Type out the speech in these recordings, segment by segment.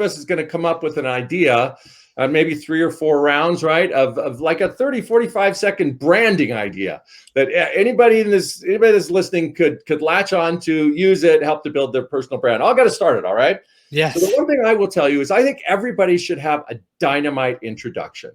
us is going to come up with an idea, maybe 3 or 4 rounds, right, of like a 30, 45-second branding idea that anybody that's listening could latch on to, use it, help to build their personal brand. I'll get it started, all right? Yes. So the one thing I will tell you is I think everybody should have a dynamite introduction.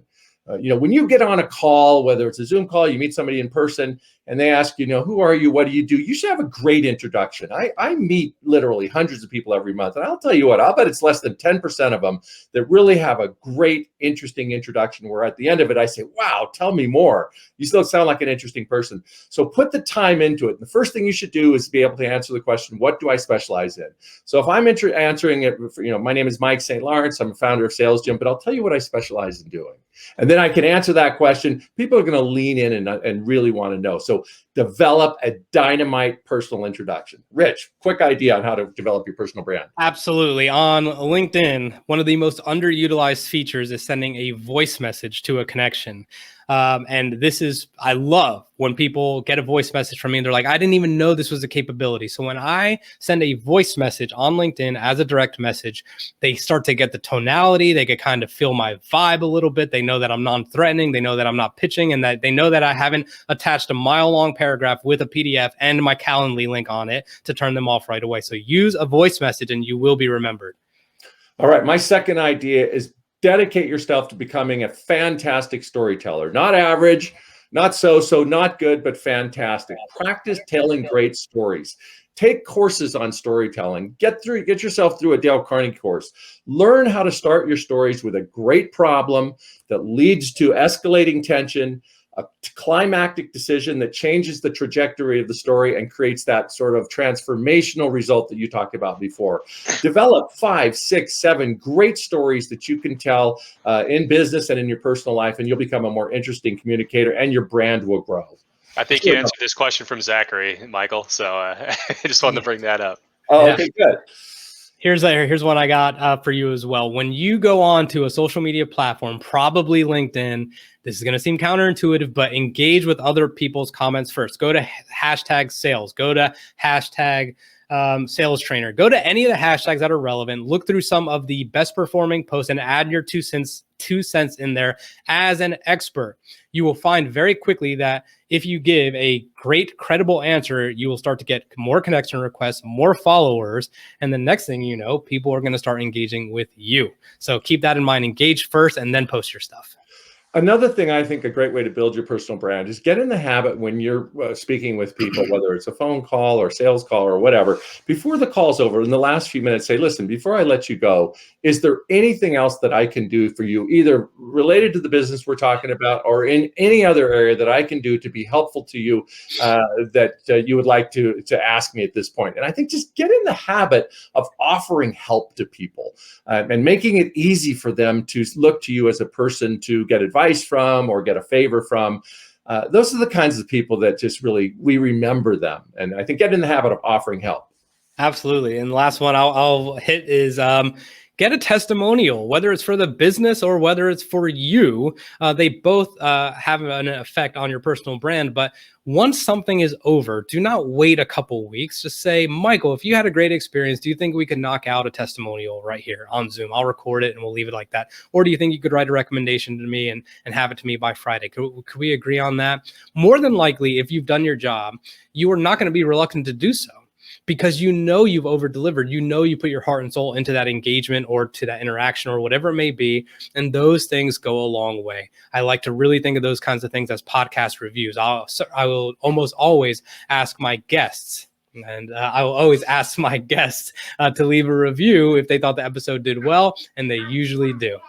When you get on a call, whether it's a Zoom call, you meet somebody in person, and they ask you, who are you? What do you do? You should have a great introduction. I meet literally hundreds of people every month, and I'll tell you what, I'll bet it's less than 10% of them that really have a great, interesting introduction where at the end of it, I say, wow, tell me more. You still sound like an interesting person. So put the time into it. The first thing you should do is be able to answer the question, what do I specialize in? So if I'm answering it, my name is Mike St. Lawrence. I'm a founder of Sales Gym, but I'll tell you what I specialize in doing. And then I can answer that question. People are going to lean in and really want to know. So develop a dynamite personal introduction. Rich, quick idea on how to develop your personal brand. Absolutely. On LinkedIn, one of the most underutilized features is sending a voice message to a connection. And I love when people get a voice message from me and they're like, I didn't even know this was a capability. So when I send a voice message on LinkedIn as a direct message, they start to get the tonality. They can kind of feel my vibe a little bit. They know that I'm non-threatening. They know that I'm not pitching, and that they know that I haven't attached a mile-long paragraph with a PDF and my Calendly link on it to turn them off right away. So use a voice message and you will be remembered. All right. My second idea is dedicate yourself to becoming a fantastic storyteller. Not average, not so, not good, but fantastic. Practice telling great stories. Take courses on storytelling. Get yourself through a Dale Carnegie course. Learn how to start your stories with a great problem that leads to escalating tension, a climactic decision that changes the trajectory of the story and creates that sort of transformational result that you talked about before. Develop 5, 6, 7 great stories that you can tell in business and in your personal life, and you'll become a more interesting communicator, and your brand will grow. I think you answered this question from Zachary, Michael. So I just wanted to bring that up. Oh, okay, good. Here's one I got for you as well. When you go on to a social media platform, probably LinkedIn, this is going to seem counterintuitive, but engage with other people's comments first. Go to hashtag sales. Go to hashtag sales trainer. Go to any of the hashtags that are relevant. Look through some of the best performing posts and add your 2 cents in there as an expert. You will find very quickly that if you give a great, credible answer, you will start to get more connection requests, more followers. And the next thing you know, people are going to start engaging with you. So keep that in mind. Engage first and then post your stuff. Another thing I think a great way to build your personal brand is get in the habit when you're speaking with people, whether it's a phone call or sales call or whatever, before the call's over, in the last few minutes, say, listen, before I let you go, is there anything else that I can do for you, either related to the business we're talking about or in any other area that I can do to be helpful to you that you would like to ask me at this point? And I think just get in the habit of offering help to people and making it easy for them to look to you as a person to get advice from or get a favor from. Those are the kinds of people that just really, we remember them. And I think get in the habit of offering help. Absolutely. And the last one I'll hit is get a testimonial, whether it's for the business or whether it's for you. They both have an effect on your personal brand. But once something is over, do not wait a couple weeks. Just say, Michael, if you had a great experience, do you think we could knock out a testimonial right here on Zoom? I'll record it and we'll leave it like that. Or do you think you could write a recommendation to me and have it to me by Friday? Could we agree on that? More than likely, if you've done your job, you are not going to be reluctant to do so, because you know you've over-delivered. You know you put your heart and soul into that engagement or to that interaction or whatever it may be, and those things go a long way. I like to really think of those kinds of things as podcast reviews. I will almost always ask my guests, and I will always ask my guests to leave a review if they thought the episode did well, and they usually do.